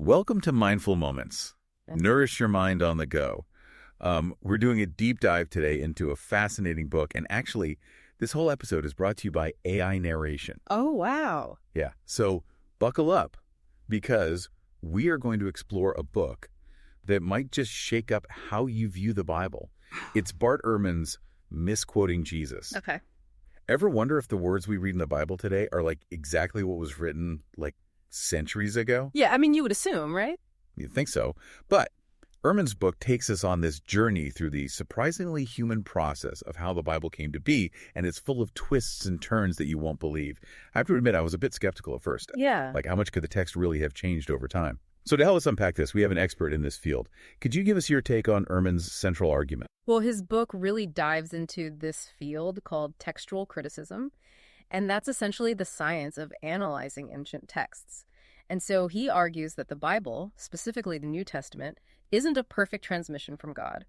Welcome to Mindful Moments. Nourish your mind on the go. We're doing a deep dive today into a fascinating book, and actually, this whole episode is brought to you by AI narration. Oh, wow. Yeah, so buckle up, because we are going to explore a book that might just shake up how you view the Bible. It's Bart Ehrman's Misquoting Jesus. Okay. Ever wonder if the words we read in the Bible today are like exactly what was written like centuries ago? Yeah, I mean, you would assume, right? You'd think so. But Ehrman's book takes us on this journey through the surprisingly human process of how the Bible came to be, and it's full of twists and turns that you won't believe. I have to admit, I was a bit skeptical at first. Yeah. Like, how much could the text really have changed over time? So to help us unpack this, we have an expert in this field. Could you give us your take on Ehrman's central argument? Well, his book really dives into this field called textual criticism, and that's essentially the science of analyzing ancient texts. And so he argues that the Bible, specifically the New Testament, isn't a perfect transmission from God.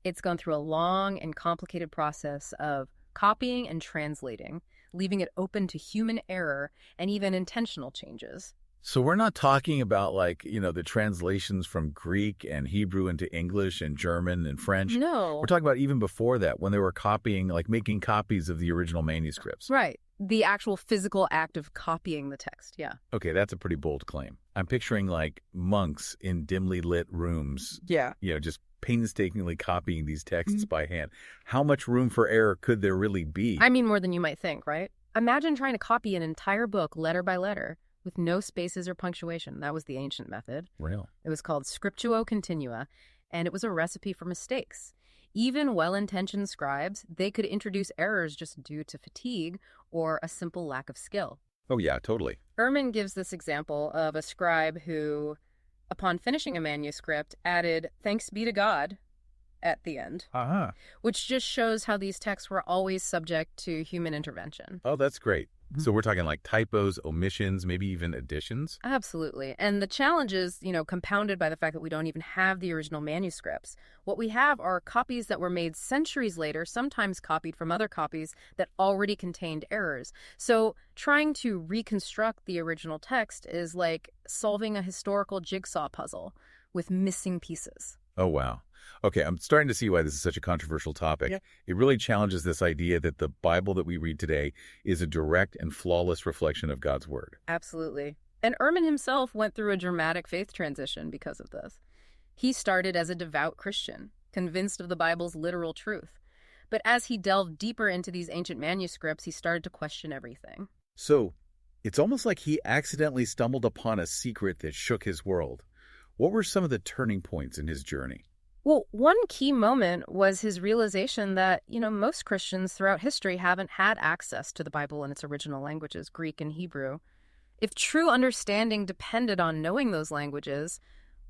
It's gone through a long and complicated process of copying and translating, leaving it open to human error and even intentional changes. So we're not talking about the translations from Greek and Hebrew into English and German and French. No. We're talking about even before that, when they were copying, making copies of the original manuscripts. Right. The actual physical act of copying the text, yeah. Okay, that's a pretty bold claim. I'm picturing monks in dimly lit rooms. Yeah. Just painstakingly copying these texts by hand. How much room for error could there really be? I mean, more than you might think, right? Imagine trying to copy an entire book letter by letter with no spaces or punctuation. That was the ancient method. Real. It was called scriptuo continua, and it was a recipe for mistakes. Even well-intentioned scribes, they could introduce errors just due to fatigue or a simple lack of skill. Oh, yeah, totally. Ehrman gives this example of a scribe who, upon finishing a manuscript, added "thanks be to God" at the end, which just shows how these texts were always subject to human intervention. Oh, that's great. So we're talking typos, omissions, maybe even additions? Absolutely. And the challenge is, compounded by the fact that we don't even have the original manuscripts. What we have are copies that were made centuries later, sometimes copied from other copies that already contained errors. So trying to reconstruct the original text is like solving a historical jigsaw puzzle with missing pieces. Oh, wow. Okay, I'm starting to see why this is such a controversial topic. Yeah. It really challenges this idea that the Bible that we read today is a direct and flawless reflection of God's Word. Absolutely. And Ehrman himself went through a dramatic faith transition because of this. He started as a devout Christian, convinced of the Bible's literal truth. But as he delved deeper into these ancient manuscripts, he started to question everything. So, it's almost like he accidentally stumbled upon a secret that shook his world. What were some of the turning points in his journey? Well, one key moment was his realization that, most Christians throughout history haven't had access to the Bible in its original languages, Greek and Hebrew. If true understanding depended on knowing those languages,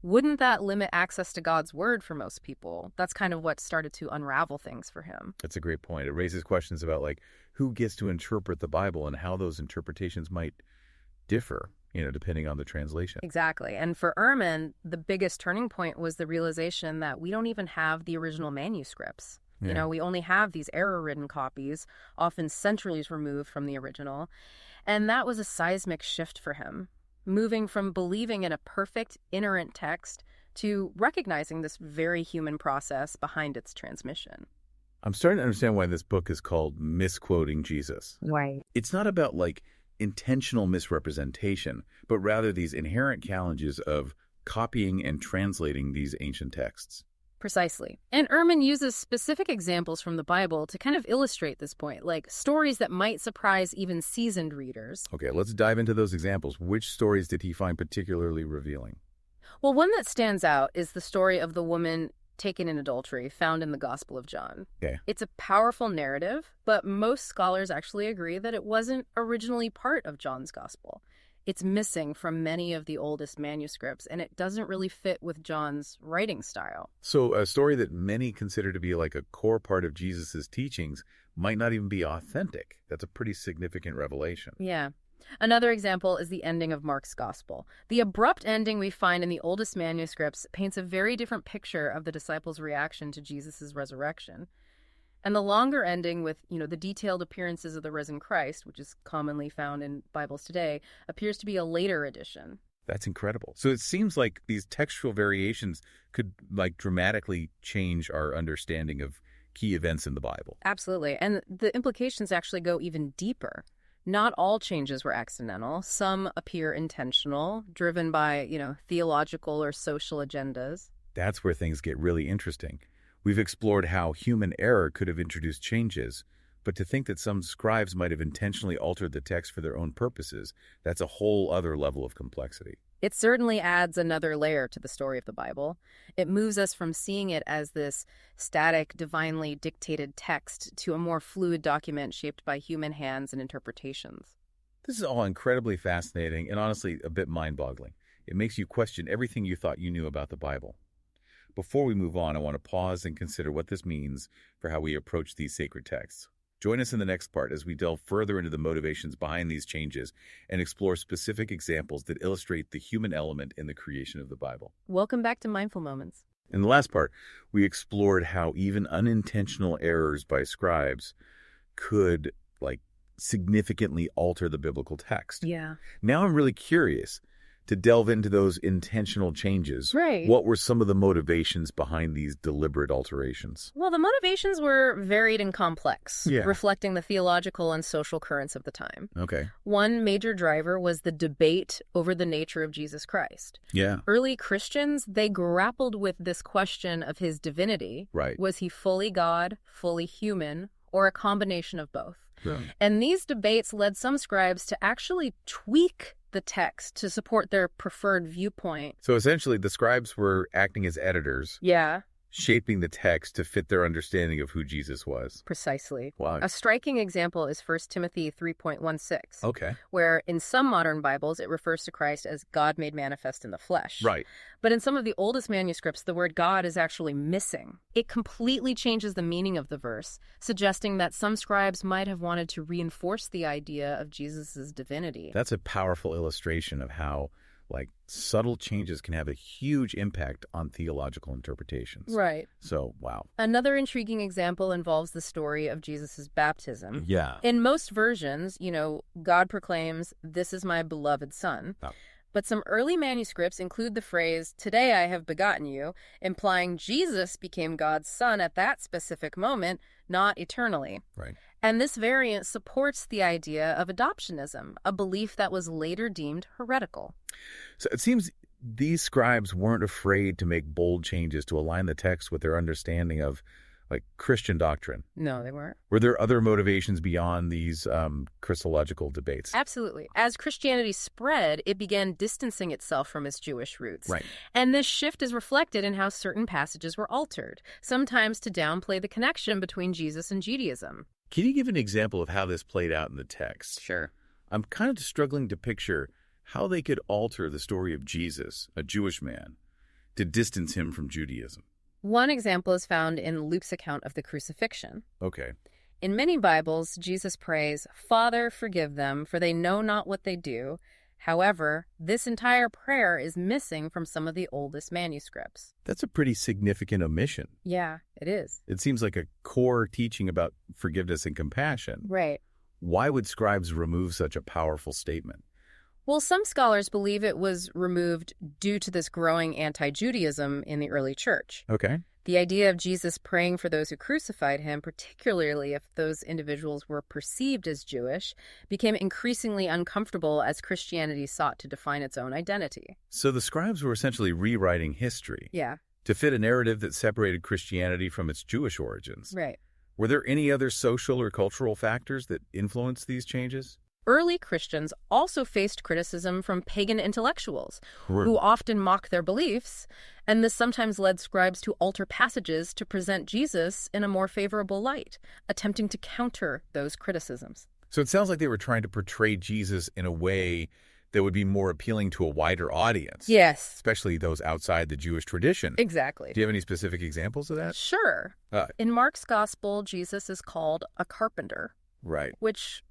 wouldn't that limit access to God's Word for most people? That's kind of what started to unravel things for him. That's a great point. It raises questions about, who gets to interpret the Bible and how those interpretations might differ, depending on the translation. Exactly. And for Ehrman, the biggest turning point was the realization that we don't even have the original manuscripts. Yeah. We only have these error-ridden copies, often centuries removed from the original. And that was a seismic shift for him, moving from believing in a perfect, inerrant text to recognizing this very human process behind its transmission. I'm starting to understand why this book is called Misquoting Jesus. Right. It's not about, intentional misrepresentation, but rather these inherent challenges of copying and translating these ancient texts. Precisely. And Ehrman uses specific examples from the Bible to kind of illustrate this point, like stories that might surprise even seasoned readers. Okay, let's dive into those examples. Which stories did he find particularly revealing? Well, one that stands out is the story of the woman taken in adultery, found in the Gospel of John. Okay. It's a powerful narrative, but most scholars actually agree that it wasn't originally part of John's Gospel. It's missing from many of the oldest manuscripts, and it doesn't really fit with John's writing style. So a story that many consider to be a core part of Jesus' teachings might not even be authentic. That's a pretty significant revelation. Yeah. Another example is the ending of Mark's Gospel. The abrupt ending we find in the oldest manuscripts paints a very different picture of the disciples' reaction to Jesus' resurrection. And the longer ending with, the detailed appearances of the risen Christ, which is commonly found in Bibles today, appears to be a later addition. That's incredible. So it seems like these textual variations could dramatically change our understanding of key events in the Bible. Absolutely. And the implications actually go even deeper. Not all changes were accidental. Some appear intentional, driven by, theological or social agendas. That's where things get really interesting. We've explored how human error could have introduced changes, but to think that some scribes might have intentionally altered the text for their own purposes, that's a whole other level of complexity. It certainly adds another layer to the story of the Bible. It moves us from seeing it as this static, divinely dictated text to a more fluid document shaped by human hands and interpretations. This is all incredibly fascinating and honestly a bit mind-boggling. It makes you question everything you thought you knew about the Bible. Before we move on, I want to pause and consider what this means for how we approach these sacred texts. Join us in the next part as we delve further into the motivations behind these changes and explore specific examples that illustrate the human element in the creation of the Bible. Welcome back to Mindful Moments. In the last part, we explored how even unintentional errors by scribes could, significantly alter the biblical text. Yeah. Now I'm really curious to delve into those intentional changes. Right. What were some of the motivations behind these deliberate alterations? Well, the motivations were varied and complex, Yeah. reflecting the theological and social currents of the time. Okay. One major driver was the debate over the nature of Jesus Christ. Yeah. Early Christians, they grappled with this question of his divinity. Right. Was he fully God, fully human, or a combination of both? Yeah. And these debates led some scribes to actually tweak the text to support their preferred viewpoint. So essentially, the scribes were acting as editors, Yeah, shaping the text to fit their understanding of who Jesus was. precisely. Wow. A striking example is 1 Timothy 3.16, Okay. where in some modern Bibles it refers to Christ as God made manifest in the flesh. Right. But in some of the oldest manuscripts, the word God is actually missing. It completely changes the meaning of the verse, suggesting that some scribes might have wanted to reinforce the idea of Jesus' divinity. That's a powerful illustration of how, subtle changes can have a huge impact on theological interpretations. Right. So, wow. Another intriguing example involves the story of Jesus' baptism. Yeah. In most versions, God proclaims, "This is my beloved son." Oh. But some early manuscripts include the phrase, "Today I have begotten you," implying Jesus became God's son at that specific moment, not eternally. Right. And this variant supports the idea of adoptionism, a belief that was later deemed heretical. So it seems these scribes weren't afraid to make bold changes to align the text with their understanding of, Christian doctrine. No, they weren't. Were there other motivations beyond these Christological debates? Absolutely. As Christianity spread, it began distancing itself from its Jewish roots. Right. And this shift is reflected in how certain passages were altered, sometimes to downplay the connection between Jesus and Judaism. Can you give an example of how this played out in the text? Sure. I'm kind of struggling to picture how they could alter the story of Jesus, a Jewish man, to distance him from Judaism. One example is found in Luke's account of the crucifixion. Okay. In many Bibles, Jesus prays, "Father, forgive them, for they know not what they do." However, this entire prayer is missing from some of the oldest manuscripts. That's a pretty significant omission. Yeah, it is. It seems like a core teaching about forgiveness and compassion. Right. Why would scribes remove such a powerful statement? Well, some scholars believe it was removed due to this growing anti-Judaism in the early church. Okay. The idea of Jesus praying for those who crucified him, particularly if those individuals were perceived as Jewish, became increasingly uncomfortable as Christianity sought to define its own identity. So the scribes were essentially rewriting history Yeah, to fit a narrative that separated Christianity from its Jewish origins. right. Were there any other social or cultural factors that influenced these changes? Early Christians also faced criticism from pagan intellectuals, who often mocked their beliefs, and this sometimes led scribes to alter passages to present Jesus in a more favorable light, attempting to counter those criticisms. So it sounds like they were trying to portray Jesus in a way that would be more appealing to a wider audience. Yes, Especially those outside the Jewish tradition. exactly. Do you have any specific examples of that? Sure. In Mark's gospel, Jesus is called a carpenter, Right. which,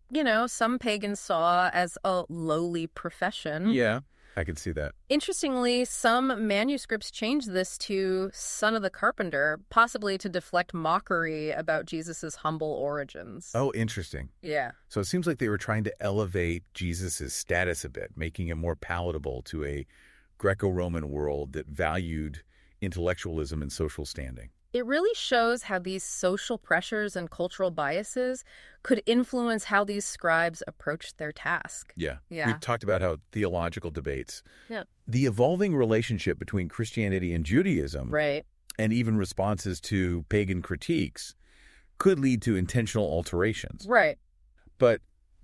some pagans saw as a lowly profession. Yeah. I can see that. Interestingly, some manuscripts change this to son of the carpenter, possibly to deflect mockery about Jesus' humble origins. Oh, interesting. Yeah. So it seems like they were trying to elevate Jesus' status a bit, making him more palatable to a Greco-Roman world that valued intellectualism and social standing. It really shows how these social pressures and cultural biases could influence how these scribes approached their task. Yeah. Yeah. We've talked about how theological debates, Yeah. the evolving relationship between Christianity and Judaism, Right. and even responses to pagan critiques could lead to intentional alterations. Right. But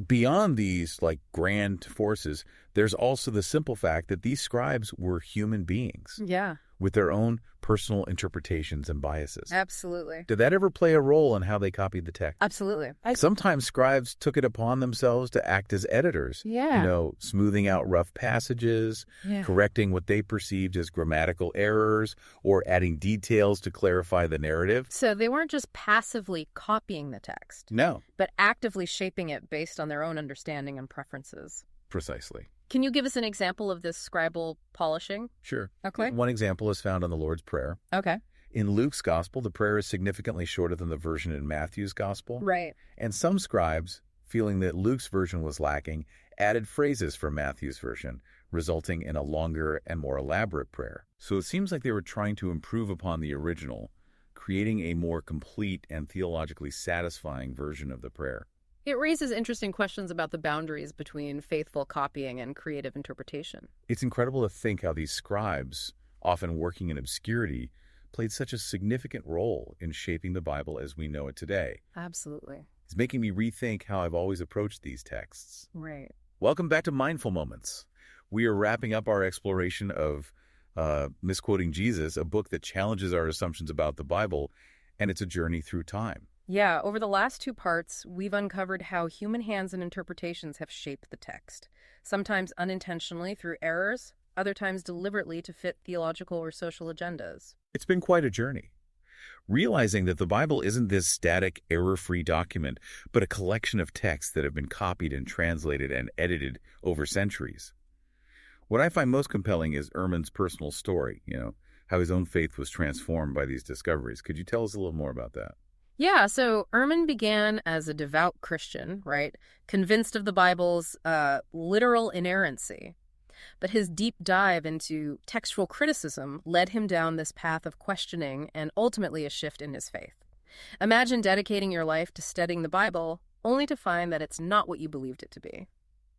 beyond these grand forces, there's also the simple fact that these scribes were human beings Yeah. with their own personal interpretations and biases. Absolutely. Did that ever play a role in how they copied the text? Absolutely. Sometimes scribes took it upon themselves to act as editors. Yeah. Smoothing out rough passages, correcting what they perceived as grammatical errors, or adding details to clarify the narrative. So they weren't just passively copying the text, No. but actively shaping it based on their own understanding and preferences. Precisely. Can you give us an example of this scribal polishing? Sure. Okay. One example is found on the Lord's Prayer. Okay. In Luke's Gospel, the prayer is significantly shorter than the version in Matthew's Gospel. Right. And some scribes, feeling that Luke's version was lacking, added phrases from Matthew's version, resulting in a longer and more elaborate prayer. So it seems like they were trying to improve upon the original, creating a more complete and theologically satisfying version of the prayer. It raises interesting questions about the boundaries between faithful copying and creative interpretation. It's incredible to think how these scribes, often working in obscurity, played such a significant role in shaping the Bible as we know it today. Absolutely. It's making me rethink how I've always approached these texts. Right. Welcome back to Mindful Moments. We are wrapping up our exploration of Misquoting Jesus, a book that challenges our assumptions about the Bible, and it's a journey through time. Yeah, over the last two parts, we've uncovered how human hands and interpretations have shaped the text, sometimes unintentionally through errors, other times deliberately to fit theological or social agendas. It's been quite a journey. Realizing that the Bible isn't this static, error-free document, but a collection of texts that have been copied and translated and edited over centuries. What I find most compelling is Ehrman's personal story, how his own faith was transformed by these discoveries. Could you tell us a little more about that? Yeah, so Ehrman began as a devout Christian, right? Convinced of the Bible's literal inerrancy. But his deep dive into textual criticism led him down this path of questioning and ultimately a shift in his faith. Imagine dedicating your life to studying the Bible only to find that it's not what you believed it to be.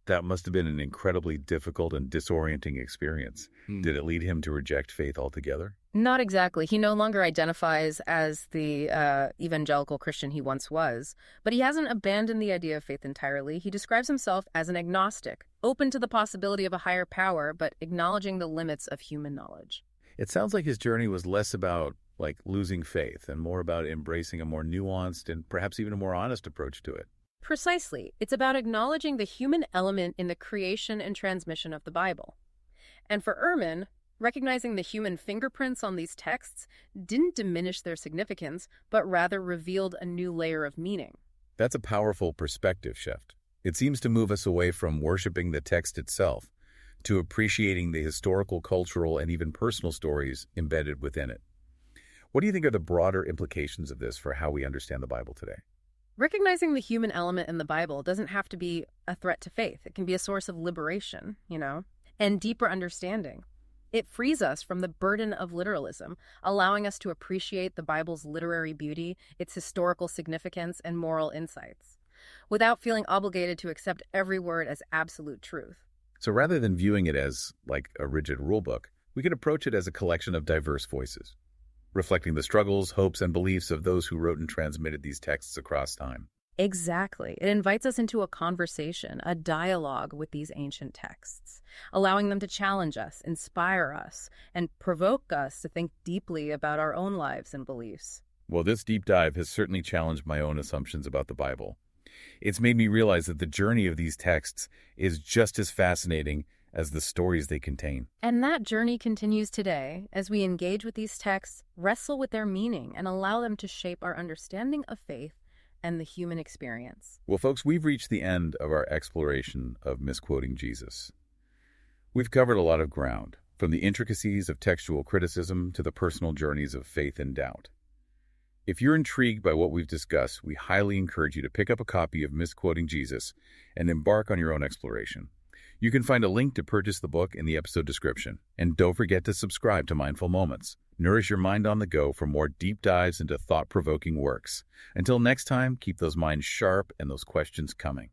That must have been an incredibly difficult and disorienting experience. Did it lead him to reject faith altogether? Not exactly. He no longer identifies as the evangelical Christian he once was, but he hasn't abandoned the idea of faith entirely. He describes himself as an agnostic, open to the possibility of a higher power, but acknowledging the limits of human knowledge. It sounds like his journey was less about losing faith and more about embracing a more nuanced and perhaps even a more honest approach to it. Precisely. It's about acknowledging the human element in the creation and transmission of the Bible. And for Ehrman, recognizing the human fingerprints on these texts didn't diminish their significance, but rather revealed a new layer of meaning. That's a powerful perspective shift. It seems to move us away from worshiping the text itself to appreciating the historical, cultural, and even personal stories embedded within it. What do you think are the broader implications of this for how we understand the Bible today? Recognizing the human element in the Bible doesn't have to be a threat to faith. It can be a source of liberation, and deeper understanding. It frees us from the burden of literalism, allowing us to appreciate the Bible's literary beauty, its historical significance, and moral insights, without feeling obligated to accept every word as absolute truth. So rather than viewing it as a rigid rulebook, we can approach it as a collection of diverse voices, reflecting the struggles, hopes, and beliefs of those who wrote and transmitted these texts across time. Exactly. It invites us into a conversation, a dialogue with these ancient texts, allowing them to challenge us, inspire us, and provoke us to think deeply about our own lives and beliefs. Well, this deep dive has certainly challenged my own assumptions about the Bible. It's made me realize that the journey of these texts is just as fascinating as the stories they contain. And that journey continues today as we engage with these texts, wrestle with their meaning, and allow them to shape our understanding of faith and the human experience. Well, folks, we've reached the end of our exploration of Misquoting Jesus. We've covered a lot of ground, from the intricacies of textual criticism to the personal journeys of faith and doubt. If you're intrigued by what we've discussed, we highly encourage you to pick up a copy of Misquoting Jesus and embark on your own exploration. You can find a link to purchase the book in the episode description. And don't forget to subscribe to Mindful Moments. Nourish your mind on the go for more deep dives into thought-provoking works. Until next time, keep those minds sharp and those questions coming.